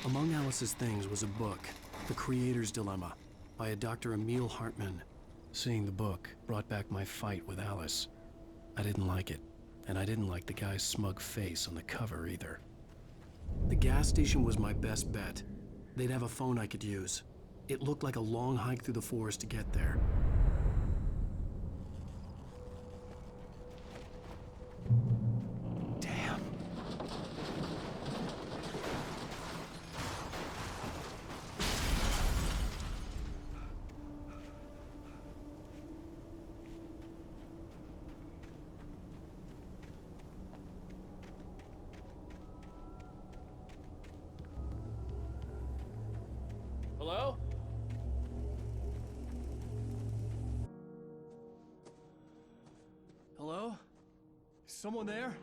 Among Alice's things was a book, The Creator's Dilemma, by a Dr. Emil Hartman. Seeing the book brought back my fight with Alice. I didn't like it, and I didn't like the guy's smug face on the cover either. The gas station was my best bet. They'd have a phone I could use. It looked like a long hike through the forest to get there. Damn. Hello? Hello? Is someone there?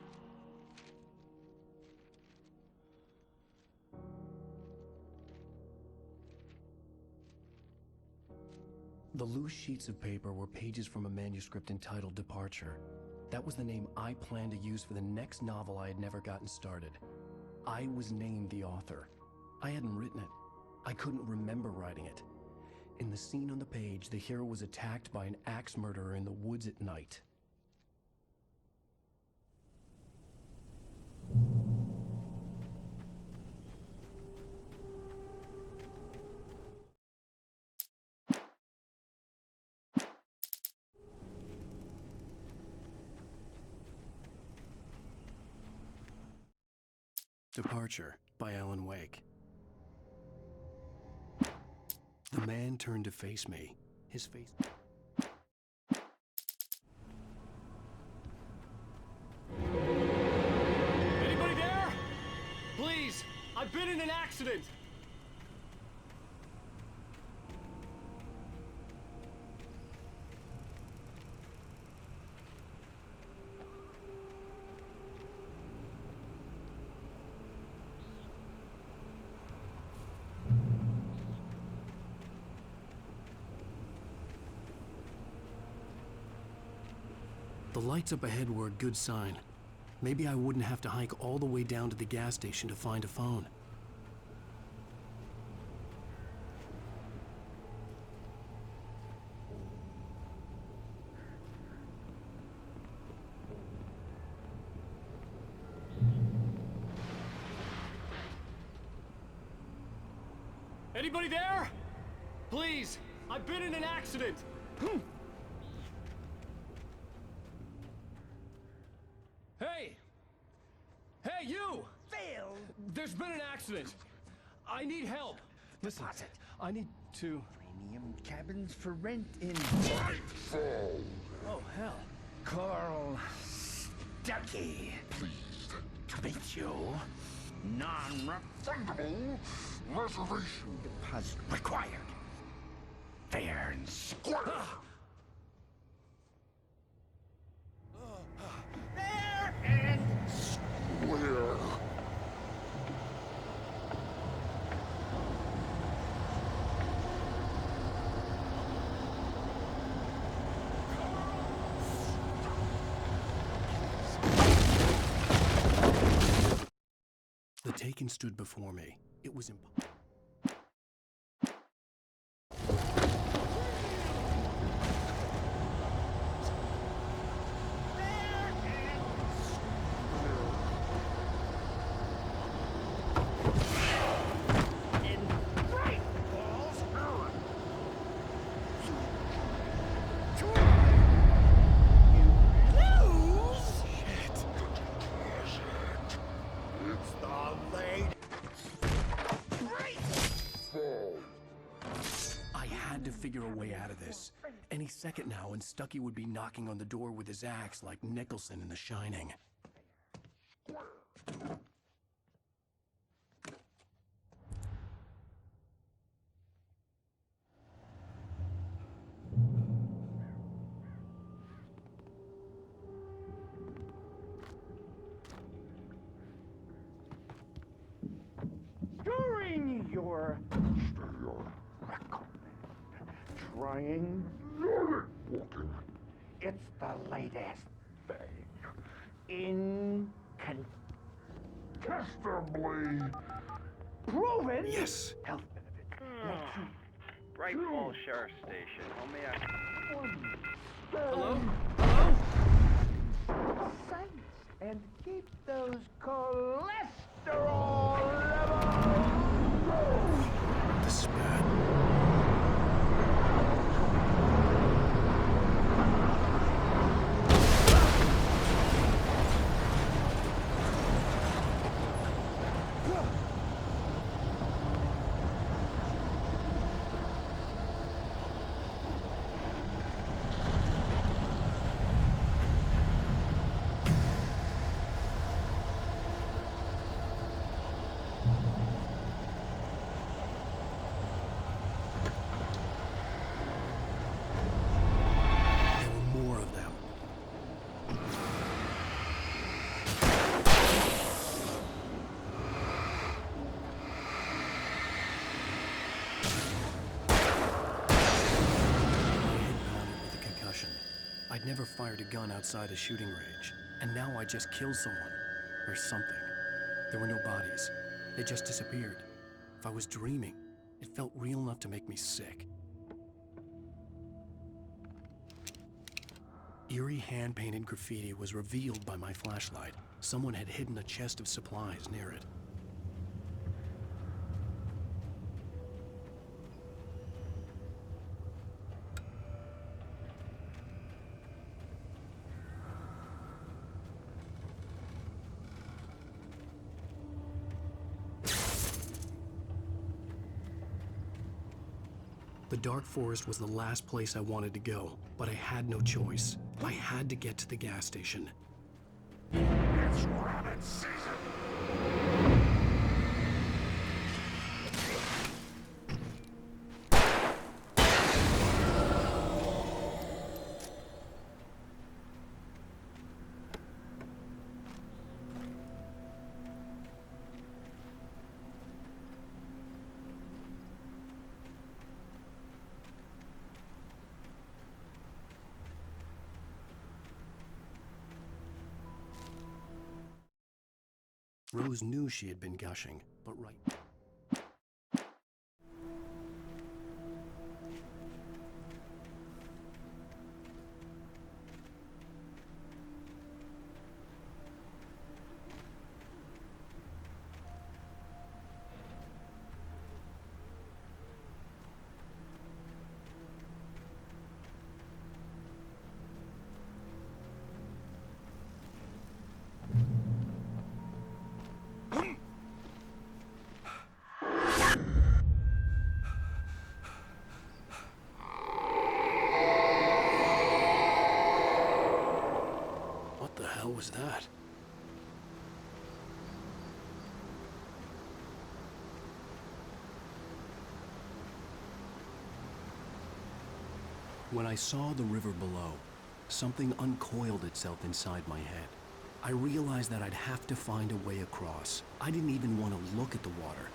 The loose sheets of paper were pages from a manuscript entitled Departure. That was the name I planned to use for the next novel I had never gotten started. I was named the author. I hadn't written it. I couldn't remember writing it. In the scene on the page, the hero was attacked by an axe murderer in the woods at night. Departure by Alan Wake. The man turned to face me. His face... Anybody there? Please! I've been in an accident! The lights up ahead were a good sign. Maybe I wouldn't have to hike all the way down to the gas station to find a phone. Anybody there? Please! I've been in an accident! Hey! Hey, you! Phil! There's been an accident! I need help! Listen, I need to... Premium cabins for rent in... Oh, hell. Carl Stuckey. Pleased To meet you. Non-refundable reservation deposit required. Fair and square. Fair and where The Taken stood before me. It was impossible. Figure a way out of this. Any second now, and Stuckey would be knocking on the door with his axe like Nicholson in The Shining. during your trying. walking It's the latest thing. testably proven Yes. health benefits. Bright Falls Sheriff Station. How may I... Hello? Hello? Sights and keep those cholesterol levels low. This is bad. I'd never fired a gun outside a shooting range, and now I just killed someone. Or something. There were no bodies. They just disappeared. If I was dreaming, it felt real enough to make me sick. Eerie hand-painted graffiti was revealed by my flashlight. Someone had hidden a chest of supplies near it. The dark forest was the last place I wanted to go, but I had no choice. I had to get to the gas station. It's rabbit season. Rose knew she had been gushing, but right. What the hell was that? When I saw the river below, something uncoiled itself inside my head. I realized that I'd have to find a way across. I didn't even want to look at the water.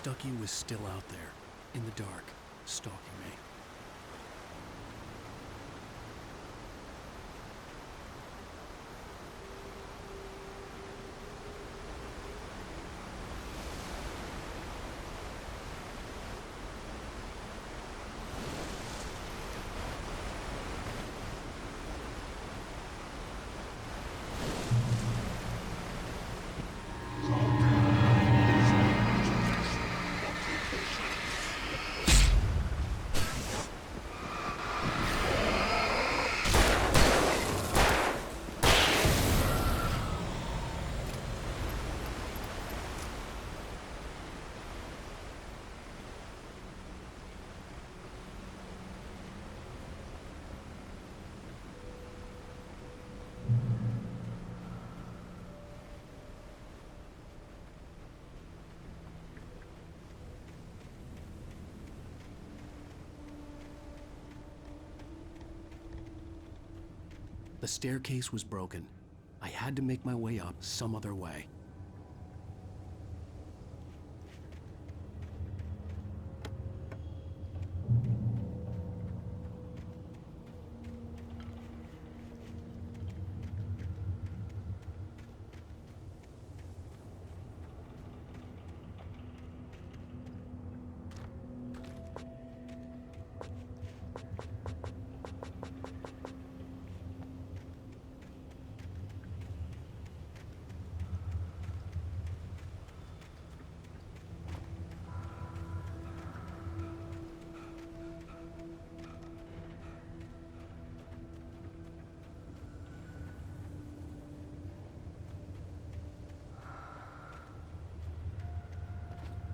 Stucky was still out there, in the dark, stalking me. The staircase was broken. I had to make my way up some other way.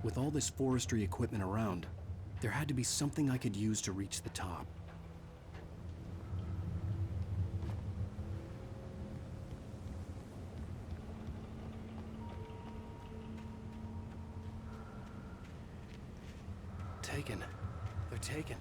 With all this forestry equipment around, there had to be something I could use to reach the top. Taken. They're taken.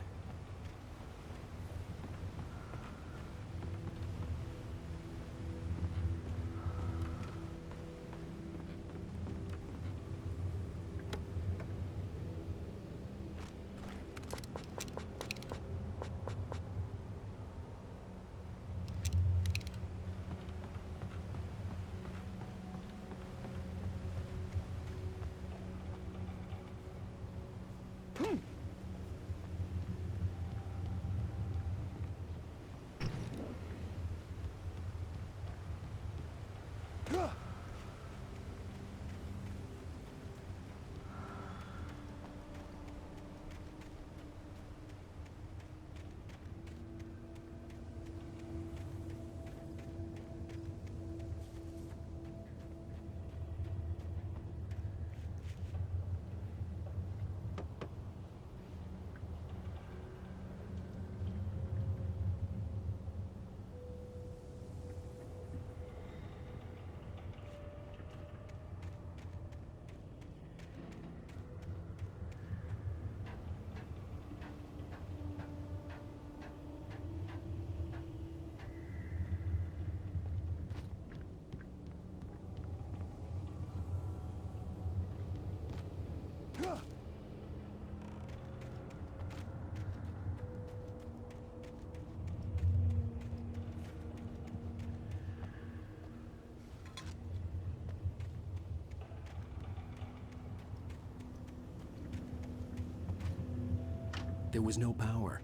There was no power.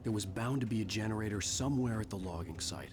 There was bound to be a generator somewhere at the logging site.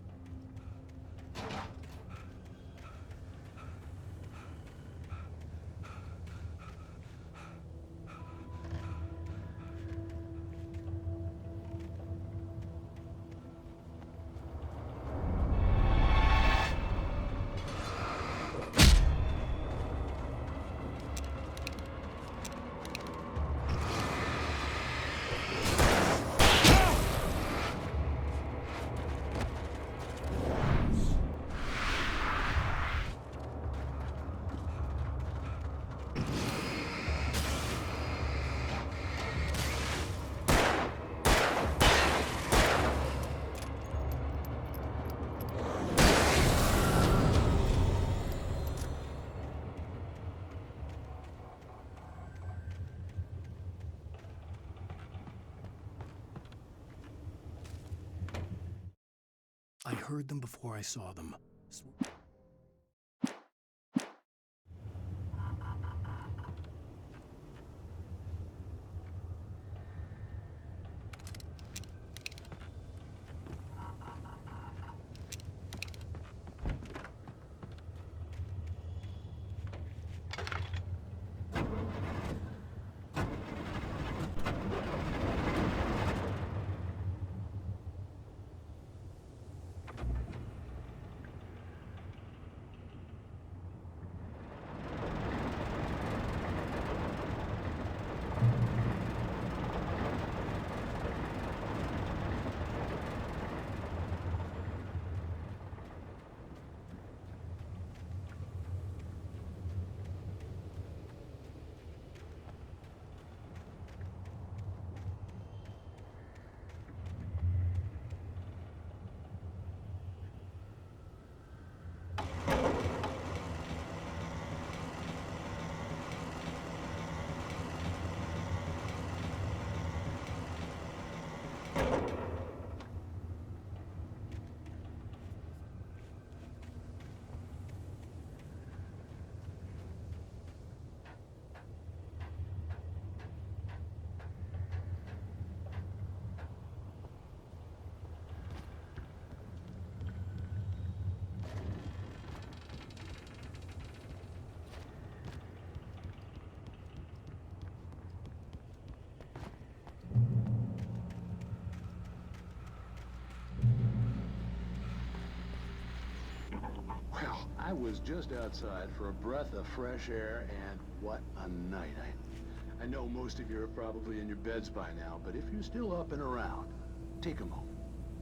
I heard them before I saw them. Well, I was just outside for a breath of fresh air, and what a night. I know most of you are probably in your beds by now, but if you're still up and around, take a moment.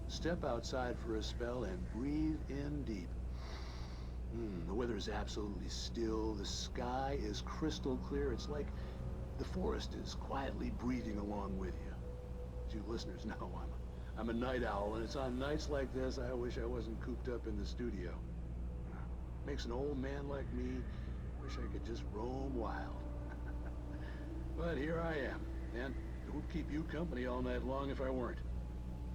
Step outside for a spell and breathe in deep. The weather is absolutely still. The sky is crystal clear. It's like the forest is quietly breathing along with you. As you listeners know, I'm a night owl, and it's on nights like this I wish I wasn't cooped up in the studio. Makes an old man like me wish I could just roam wild. But here I am, and it would keep you company all night long if I weren't.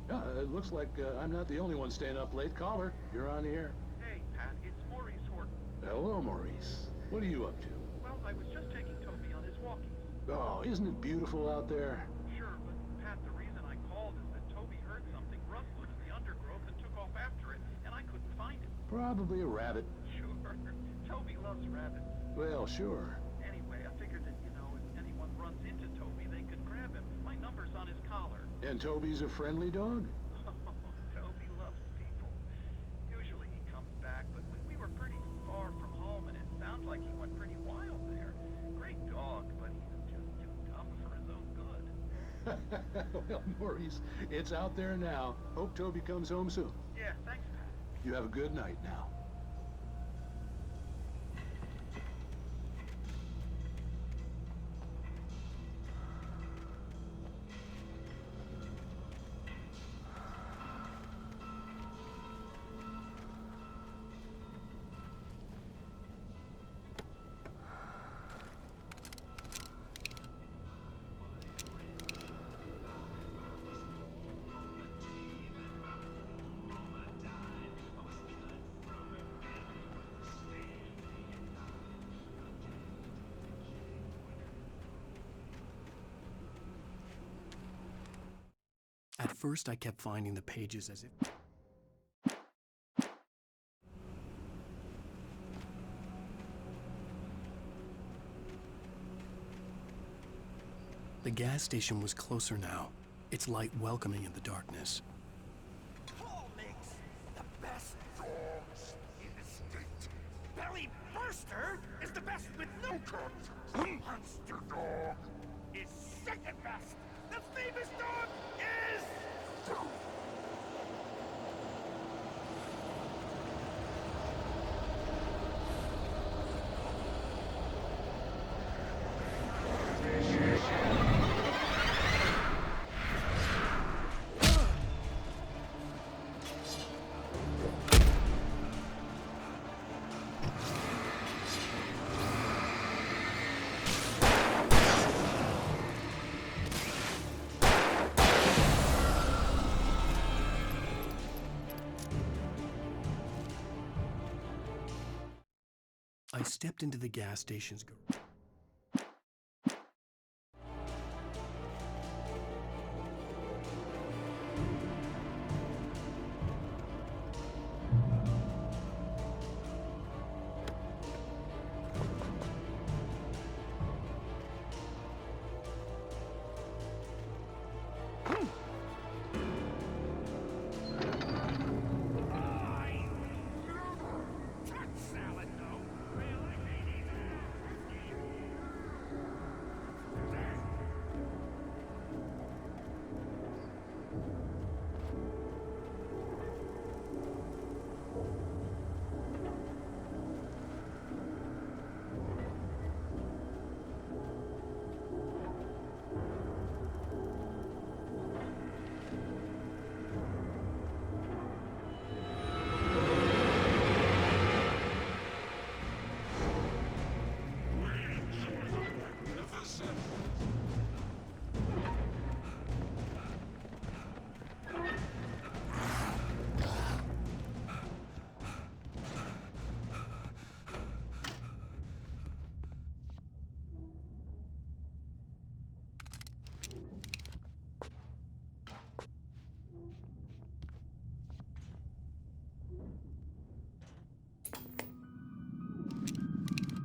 It looks like I'm not the only one staying up late. Caller, you're on the air. Hey, Pat, it's Maurice Horton. Hello, Maurice. What are you up to? Well, I was just taking Toby on his walkies. Oh, isn't it beautiful out there? Sure, but Pat, the reason I called is that Toby heard something rustling in the undergrowth and took off after it, and I couldn't find it. Probably a rabbit. Sure. Toby loves rabbits. Well, sure. Anyway, I figured that, if anyone runs into Toby, they could grab him. My number's on his collar. And Toby's a friendly dog? Toby loves people. Usually he comes back, but we were pretty far from home, and it sounds like he went pretty wild there. Great dog, but he's just too dumb for his own good. Well, Maurice, it's out there now. Hope Toby comes home soon. Yeah, thanks, Pat. You have a good night now. At first, I kept finding the pages as if... The gas station was closer now, its light welcoming in the darkness. Paul makes the best dogs in the state. Belly Burster is the best with no guns. Monster Dog is second best. The famous dog is... I stepped into the gas station's garage.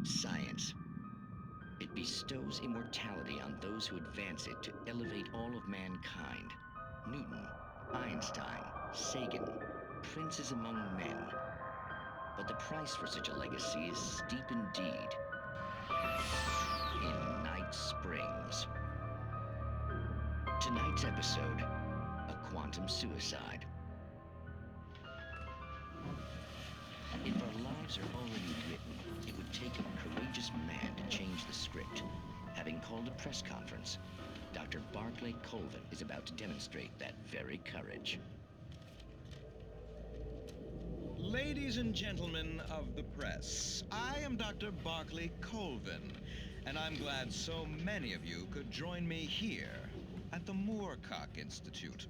Science. It bestows immortality on those who advance it to elevate all of mankind. Newton, Einstein, Sagan, princes among men. But the price for such a legacy is steep indeed. In Night Springs. Tonight's episode, a quantum suicide. If our lives are already written, it would take a courageous man to change the script. Having called a press conference, Dr. Barclay Colvin is about to demonstrate that very courage. Ladies and gentlemen of the press, I am Dr. Barclay Colvin, and I'm glad so many of you could join me here at the Moorcock Institute.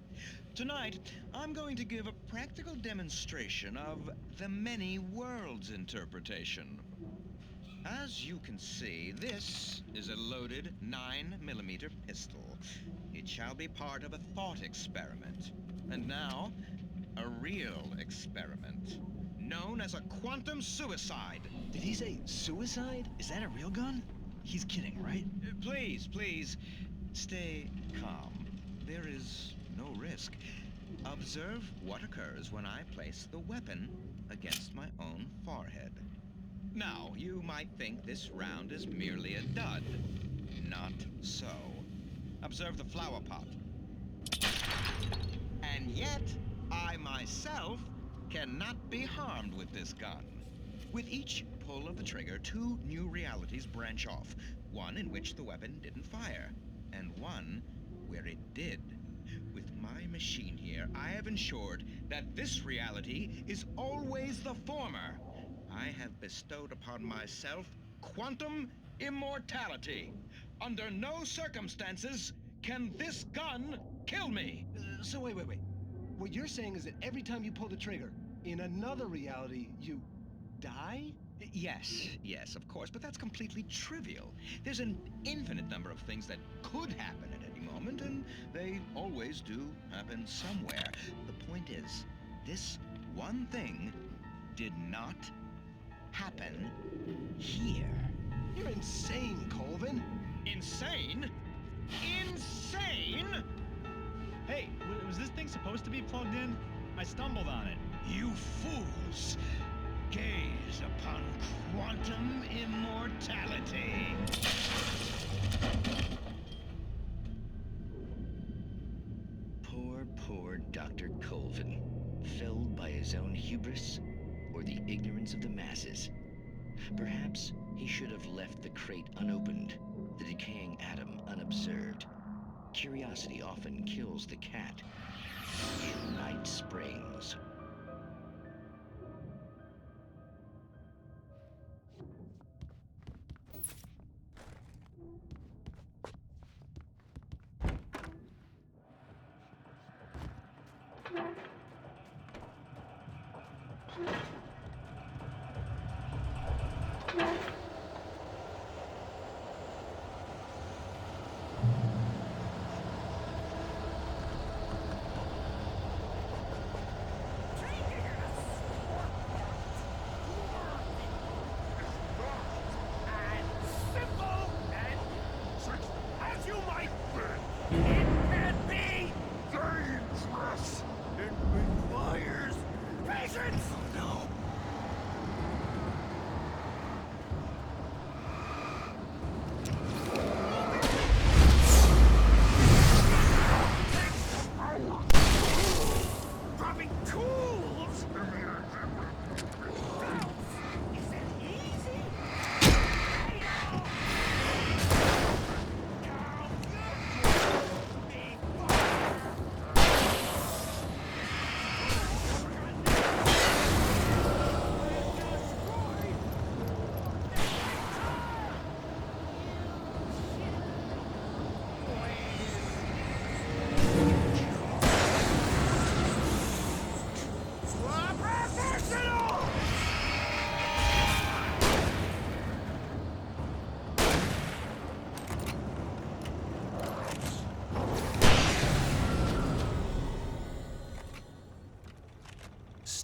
Tonight, I'm going to give a practical demonstration of the many worlds interpretation. As you can see, this is a loaded 9mm pistol. It shall be part of a thought experiment. And now, a real experiment, known as a quantum suicide. Did he say suicide? Is that a real gun? He's kidding, right? Please, stay calm. There is no risk. Observe what occurs when I place the weapon against my own forehead. Now, you might think this round is merely a dud. Not so. Observe the flower pot. And yet, I myself cannot be harmed with this gun. With each pull of the trigger, two new realities branch off. One in which the weapon didn't fire, and one where it did. With my machine here, I have ensured that this reality is always the former. I have bestowed upon myself quantum immortality. Under no circumstances can this gun kill me. So wait. What you're saying is that every time you pull the trigger, in another reality, you die? Yes, of course, but that's completely trivial. There's an infinite number of things that could happen at any moment, and they always do happen somewhere. The point is, this one thing did not happen here. You're insane, Colvin. Insane? Insane? Hey, was this thing supposed to be plugged in? I stumbled on it. You fools! Gaze upon quantum immortality. Poor Dr. Colvin, felled by his own hubris or the ignorance of the masses. Perhaps he should have left the crate unopened, the decaying atom unobserved. Curiosity often kills the cat. In Night Springs.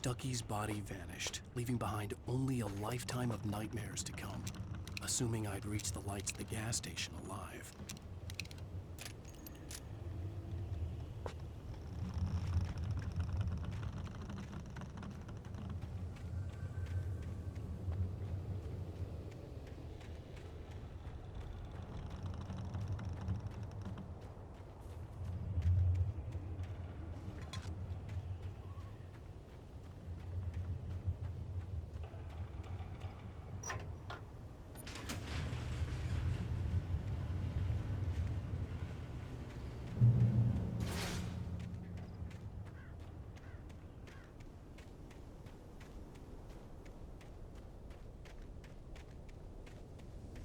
Stucky's body vanished, leaving behind only a lifetime of nightmares to come, assuming I'd reached the lights of the gas station alive.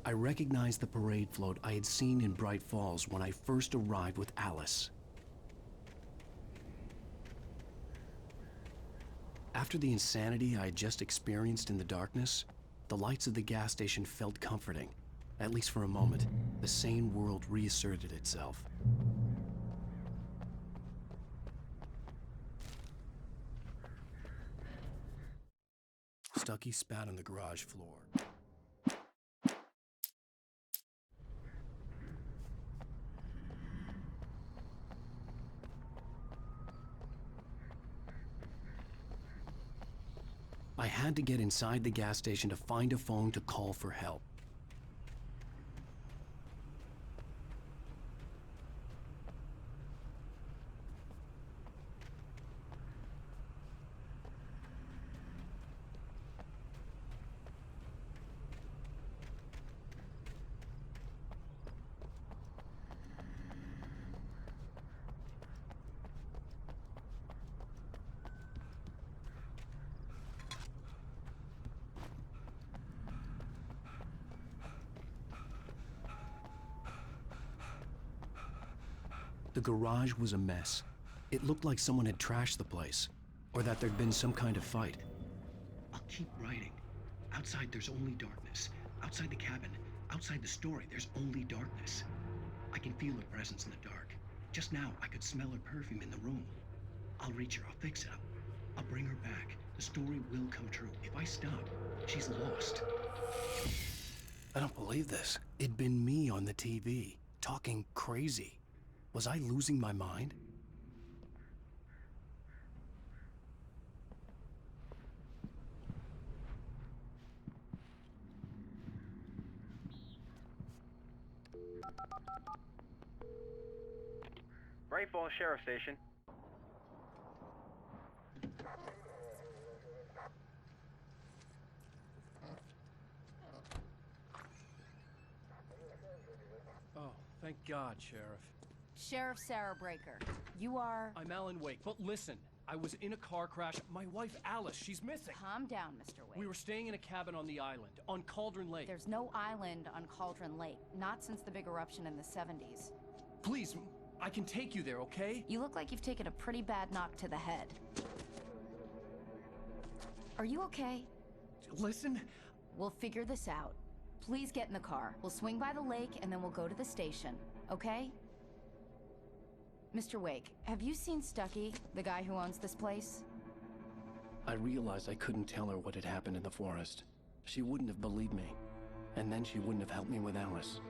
I recognized the parade float I had seen in Bright Falls when I first arrived with Alice. After the insanity I had just experienced in the darkness, the lights of the gas station felt comforting. At least for a moment, the sane world reasserted itself. Stucky spat on the garage floor. I had to get inside the gas station to find a phone to call for help. The garage was a mess. It looked like someone had trashed the place, or that there'd been some kind of fight. I'll keep writing. Outside, there's only darkness. Outside the cabin, outside the story, there's only darkness. I can feel her presence in the dark. Just now, I could smell her perfume in the room. I'll reach her, I'll fix it. I'll bring her back. The story will come true. If I stop, she's lost. I don't believe this. It'd been me on the TV, talking crazy. Was I losing my mind? Bright Falls Sheriff Station. Oh, thank God, Sheriff. Sheriff Sarah Breaker, you are... I'm Alan Wake, but listen, I was in a car crash. My wife, Alice, she's missing. Calm down, Mr. Wake. We were staying in a cabin on the island, on Cauldron Lake. There's no island on Cauldron Lake, not since the big eruption in the 70s. Please, I can take you there, okay? You look like you've taken a pretty bad knock to the head. Are you okay? Listen. We'll figure this out. Please get in the car. We'll swing by the lake and then we'll go to the station, okay? Mr. Wake, have you seen Stucky, the guy who owns this place? I realized I couldn't tell her what had happened in the forest. She wouldn't have believed me, and then she wouldn't have helped me with Alice.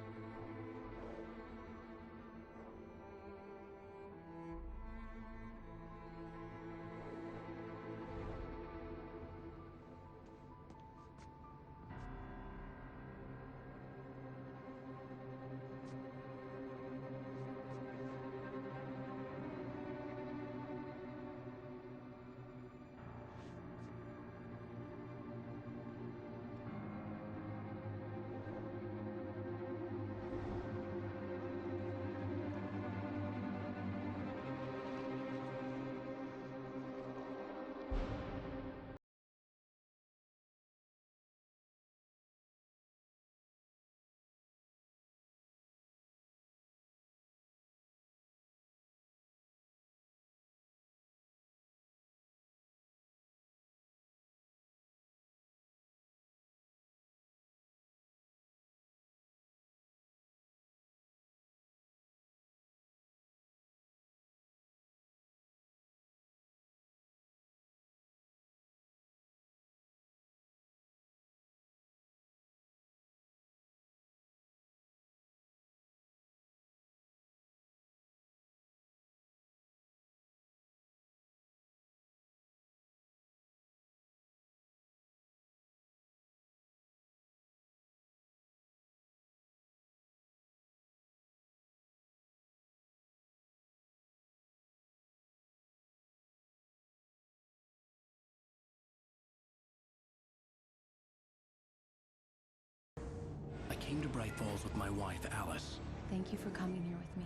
Bright Falls with my wife, Alice. Thank you for coming here with me.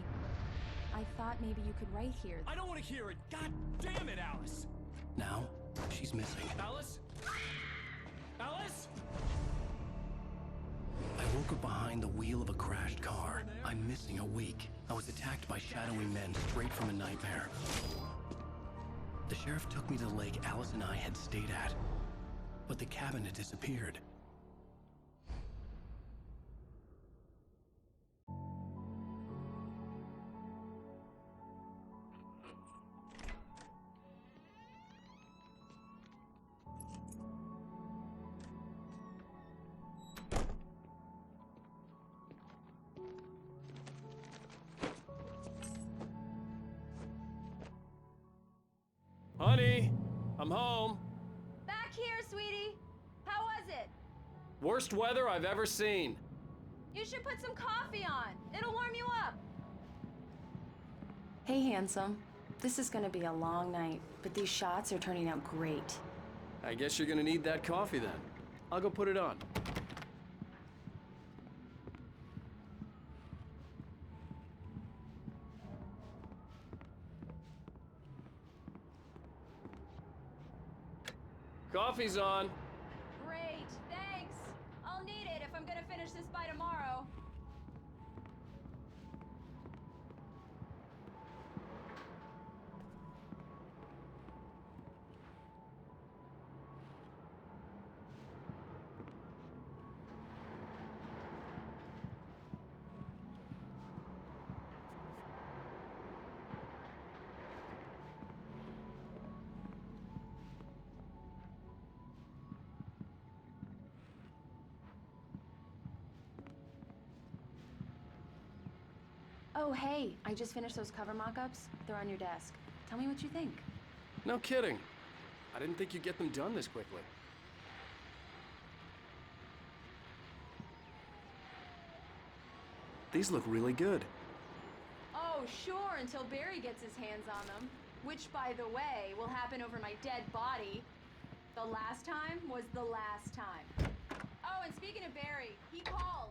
I thought maybe you could write here. I don't want to hear it. God damn it, Alice. Now, she's missing. Alice? Alice? I woke up behind the wheel of a crashed car. I'm missing a week. I was attacked by shadowy men straight from a nightmare. The sheriff took me to the lake Alice and I had stayed at, but the cabin had disappeared. Honey, I'm home. Back here, sweetie. How was it? Worst weather I've ever seen. You should put some coffee on. It'll warm you up. Hey, handsome. This is gonna be a long night, but these shots are turning out great. I guess you're gonna need that coffee then. I'll go put it on. Coffee's on. Great, thanks. I'll need it if I'm gonna finish this by tomorrow. Oh, hey, I just finished those cover mock-ups. They're on your desk. Tell me what you think. No kidding. I didn't think you'd get them done this quickly. These look really good. Oh, sure, until Barry gets his hands on them. Which, by the way, will happen over my dead body. The last time was the last time. Oh, and speaking of Barry, he called.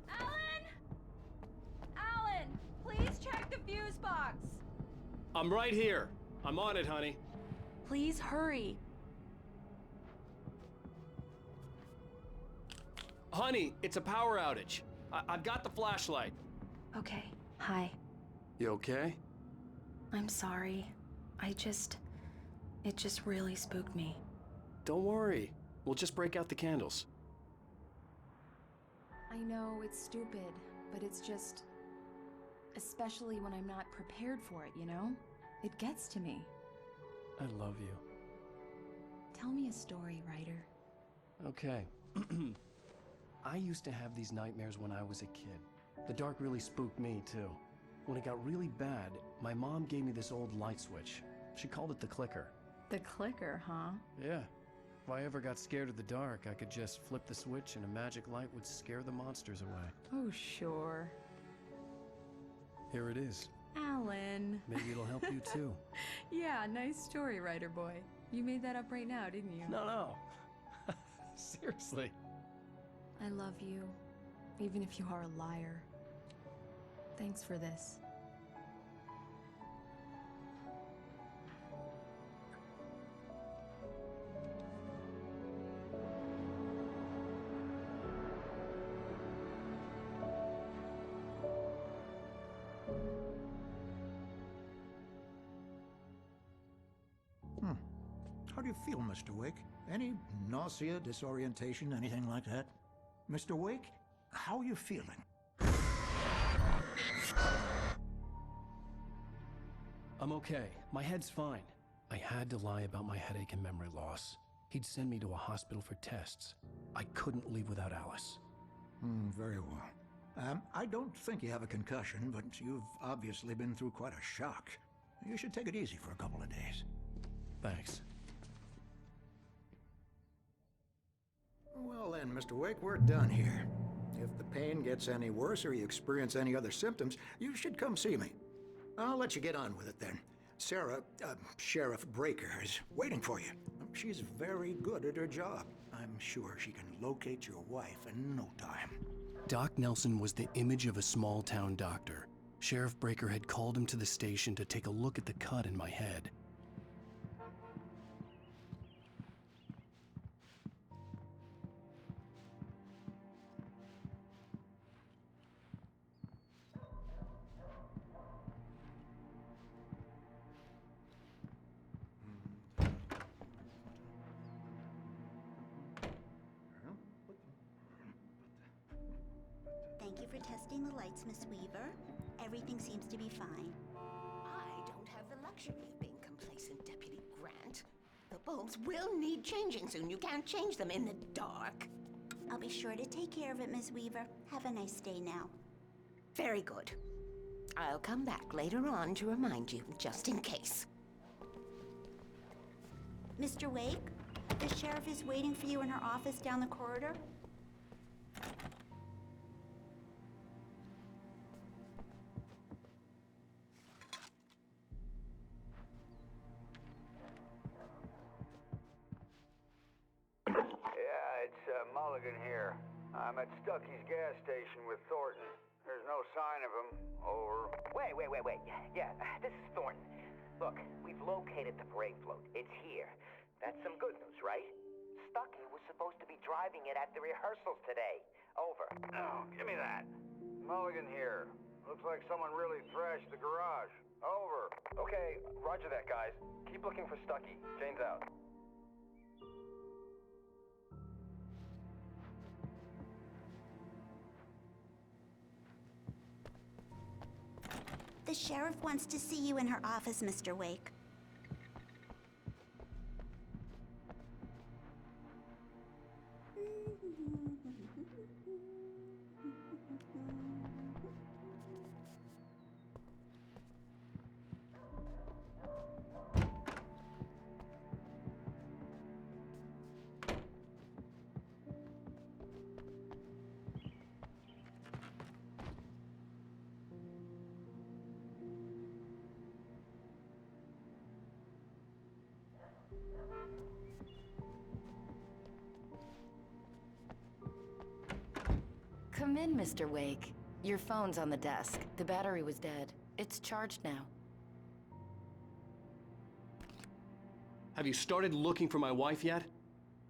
Alan! Alan, please check the fuse box. I'm right here. I'm on it, honey. Please hurry. Honey, it's a power outage. I've got the flashlight. Okay, hi. You okay? I'm sorry. It just really spooked me. Don't worry. We'll just break out the candles. I know it's stupid, but it's just... especially when I'm not prepared for it, you know? It gets to me. I love you. Tell me a story, writer. Okay. I used to have these nightmares when I was a kid. The dark really spooked me, too. When it got really bad, my mom gave me this old light switch. She called it the clicker. The clicker, huh? Yeah. If I ever got scared of the dark, I could just flip the switch and a magic light would scare the monsters away. Oh, sure. Here it is. Alan. Maybe it'll help you, too. Yeah, nice story, writer boy. You made that up right now, didn't you? No. Seriously. I love you, even if you are a liar. Thanks for this. How do you feel, Mr. Wake? Any nausea, disorientation, anything like that? Mr. Wake, how are you feeling? I'm okay. My head's fine. I had to lie about my headache and memory loss. He'd send me to a hospital for tests. I couldn't leave without Alice. Very well. I don't think you have a concussion, but you've obviously been through quite a shock. You should take it easy for a couple of days. Thanks. Well then, Mr. Wake, we're done here. If the pain gets any worse or you experience any other symptoms, you should come see me. I'll let you get on with it then. Sarah, Sheriff Breaker, is waiting for you. She's very good at her job. I'm sure she can locate your wife in no time. Doc Nelson was the image of a small-town doctor. Sheriff Breaker had called him to the station to take a look at the cut in my head. Thank you for testing the lights, Miss Weaver. Everything seems to be fine. I don't have the luxury of being complacent, Deputy Grant. The bulbs will need changing soon. You can't change them in the dark. I'll be sure to take care of it, Miss Weaver. Have a nice day now. Very good. I'll come back later on to remind you, just in case. Mr. Wake, the sheriff is waiting for you in her office down the corridor. Mulligan here. I'm at Stucky's gas station with Thornton. There's no sign of him. Over. Wait. Yeah, this is Thornton. Look, we've located the parade float. It's here. That's some good news, right? Stucky was supposed to be driving it at the rehearsals today. Over. Oh, give me that. Mulligan here. Looks like someone really thrashed the garage. Over. Okay, roger that, guys. Keep looking for Stucky. Jane's out. The sheriff wants to see you in her office, Mr. Wake. Come in, Mr. Wake. Your phone's on the desk. The battery was dead. It's charged now. Have you started looking for my wife yet?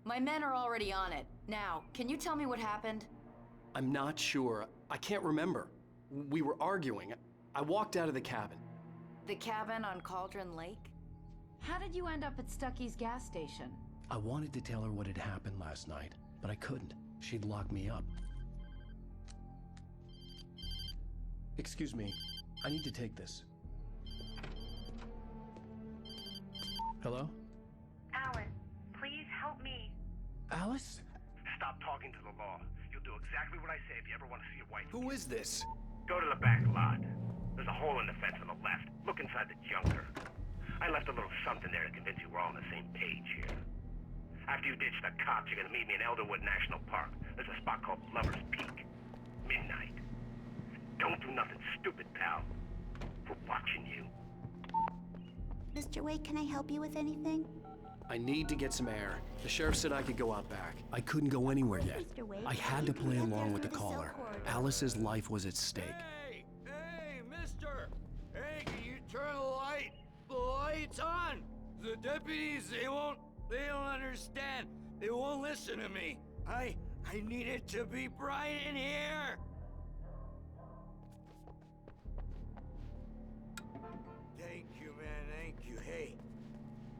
My men are already on it. Now, can you tell me what happened? I'm not sure. I can't remember. We were arguing. I walked out of the cabin. The cabin on Cauldron Lake? How did you end up at Stucky's gas station? I wanted to tell her what had happened last night, but I couldn't. She'd lock me up. Excuse me. I need to take this. Hello? Alan, please help me. Alice? Stop talking to the law. You'll do exactly what I say if you ever want to see your wife. Who is this? Go to the back lot. There's a hole in the fence on the left. Look inside the junker. I left a little something there to convince you we're all on the same page here. After you ditch the cops, you're gonna meet me in Elderwood National Park. There's a spot called Lover's Peak. Midnight. Don't do nothing stupid, pal. We're watching you. Mr. Wake, can I help you with anything? I need to get some air. The sheriff said I could go out back. I couldn't go anywhere yet. I had to play along with the caller. Alice's life was at stake. Hey, mister! Hey, can you turn the light? The light's on! The deputies, they don't understand. They won't listen to me. I need it to be bright in here! Thank you, man, thank you. Hey,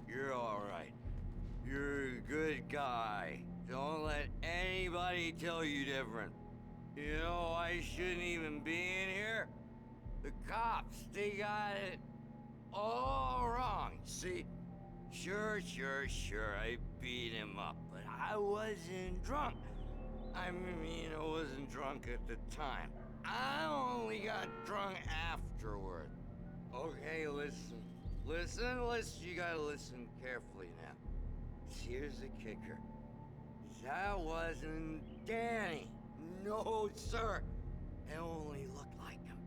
you're all right. You're a good guy. Don't let anybody tell you different. You know, I shouldn't even be in here. The cops, they got it all wrong. See, sure, I beat him up, but I wasn't drunk. I mean, I wasn't drunk at the time. I only got drunk afterward. Okay, listen. You gotta listen carefully now. Here's the kicker. That wasn't Danny. No, sir. It only looked like him.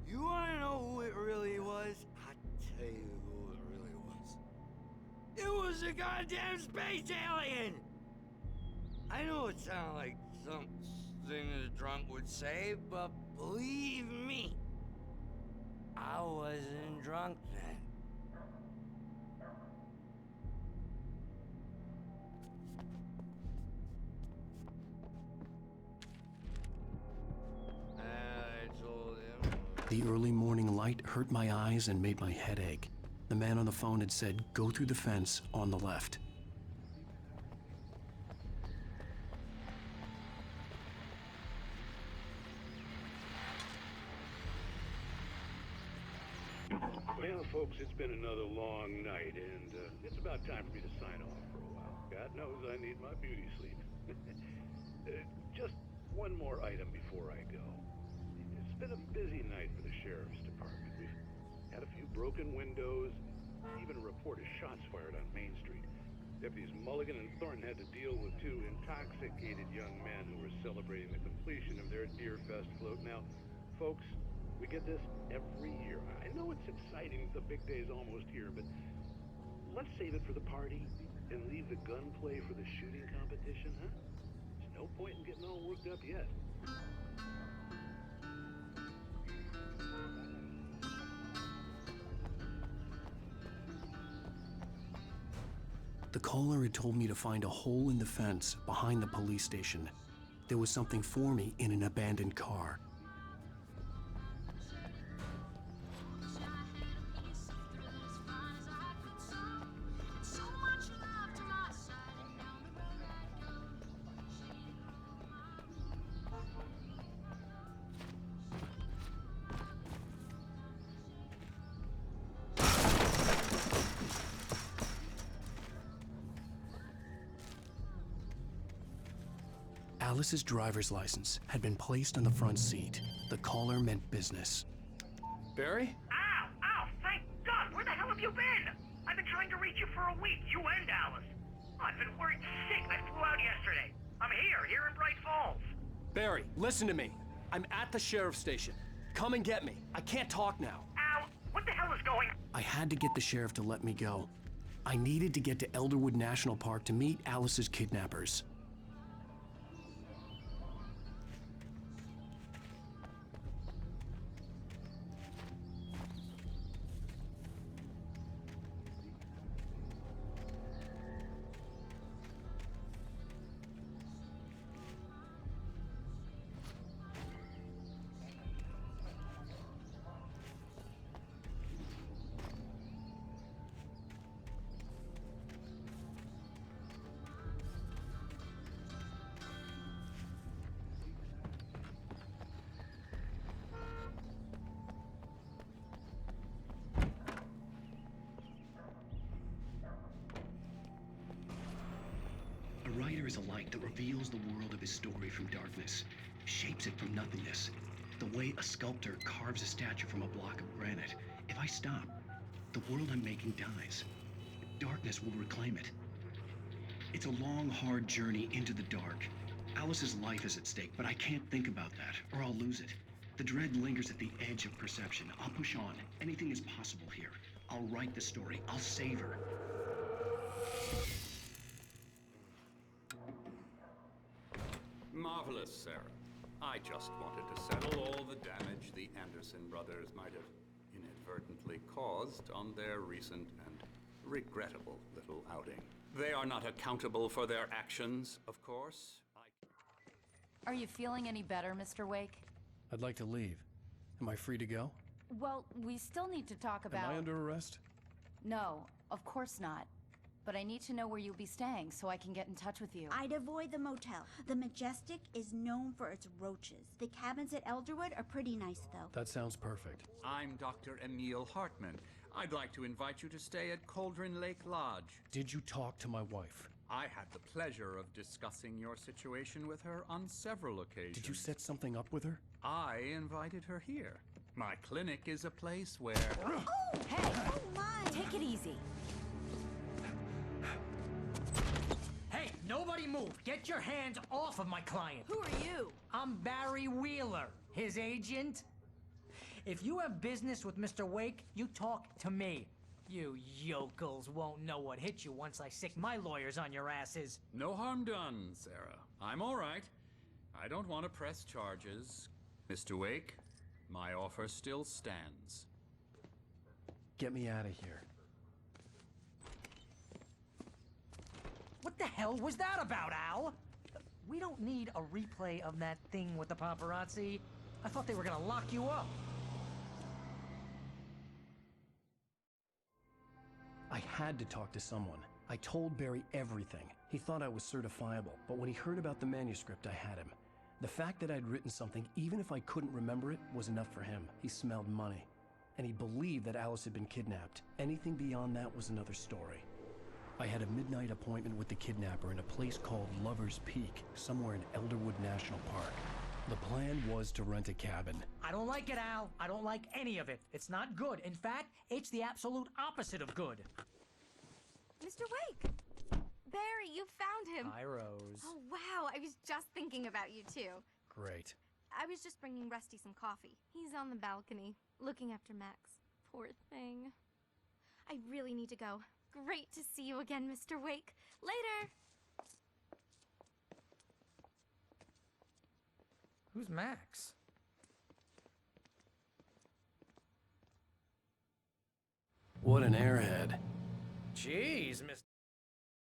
You wanna know who it really was? I'll tell you who it really was. It was a goddamn space alien! I know it sounds like something a drunk would say, but believe me, I wasn't drunk then. I told him. The early morning light hurt my eyes and made my head ache. The man on the phone had said, go through the fence on the left. Well, folks, it's been another long night, and it's about time for me to sign off for a while. God knows I need my beauty sleep. Just one more item before I go. It's been a busy night for the Sheriff's Department. We've had a few broken windows, even a report of shots fired on Main Street. Deputies Mulligan and Thornton had to deal with two intoxicated young men who were celebrating the completion of their Deer Fest float. Now, folks, we get this every year. I know it's exciting, the big day's almost here, but let's save it for the party and leave the gunplay for the shooting competition, huh? There's no point in getting all worked up yet. The caller had told me to find a hole in the fence behind the police station. There was something for me in an abandoned car. Alice's driver's license had been placed on the front seat. The caller meant business. Barry? Ow! Ow! Thank God! Where the hell have you been? I've been trying to reach you for a week, you and Alice. I've been worried sick. I flew out yesterday. I'm here in Bright Falls. Barry, listen to me. I'm at the sheriff's station. Come and get me. I can't talk now. Ow! What the hell is going on? I had to get the sheriff to let me go. I needed to get to Elderwood National Park to meet Alice's kidnappers. A writer is a light that reveals the world of his story from darkness, shapes it from nothingness. The way a sculptor carves a statue from a block of granite. If I stop, the world I'm making dies. Darkness will reclaim it. It's a long, hard journey into the dark. Alice's life is at stake, but I can't think about that, or I'll lose it. The dread lingers at the edge of perception. I'll push on. Anything is possible here. I'll write the story. I'll save her. Marvelous, Sarah. I just wanted to settle all the damage the Anderson brothers might have inadvertently caused on their recent and regrettable little outing. They are not accountable for their actions, of course. Are you feeling any better, Mr. Wake? I'd like to leave. Am I free to go? Well, we still need to talk about... Am I under arrest? No, of course not. But I need to know where you'll be staying so I can get in touch with you. I'd avoid the motel. The Majestic is known for its roaches. The cabins at Elderwood are pretty nice, though. That sounds perfect. I'm Dr. Emil Hartman. I'd like to invite you to stay at Cauldron Lake Lodge. Did you talk to my wife? I had the pleasure of discussing your situation with her on several occasions. Did you set something up with her? I invited her here. My clinic is a place where... Oh! Hey! Oh, my! Take it easy. Hey, nobody move. Get your hands off of my client. Who are you? I'm Barry Wheeler, his agent. If you have business with Mr. Wake, you talk to me. You yokels won't know what hit you once I sick my lawyers on your asses. No harm done, Sarah. I'm all right. I don't want to press charges. Mr. Wake, my offer still stands. Get me out of here. What the hell was that about, Al? We don't need a replay of that thing with the paparazzi. I thought they were gonna lock you up. I had to talk to someone. I told Barry everything. He thought I was certifiable, but when he heard about the manuscript, I had him. The fact that I'd written something, even if I couldn't remember it, was enough for him. He smelled money. And he believed that Alice had been kidnapped. Anything beyond that was another story. I had a midnight appointment with the kidnapper in a place called Lover's Peak, somewhere in Elderwood National Park. The plan was to rent a cabin. I don't like it, Al. I don't like any of it. It's not good. In fact, it's the absolute opposite of good. Mr. Wake! Barry, you found him. Hi, Rose. Oh, wow. I was just thinking about you, too. Great. I was just bringing Rusty some coffee. He's on the balcony, looking after Max. Poor thing. I really need to go. Great to see you again, Mr. Wake. Later! Who's Max? What an airhead. Jeez, Mr.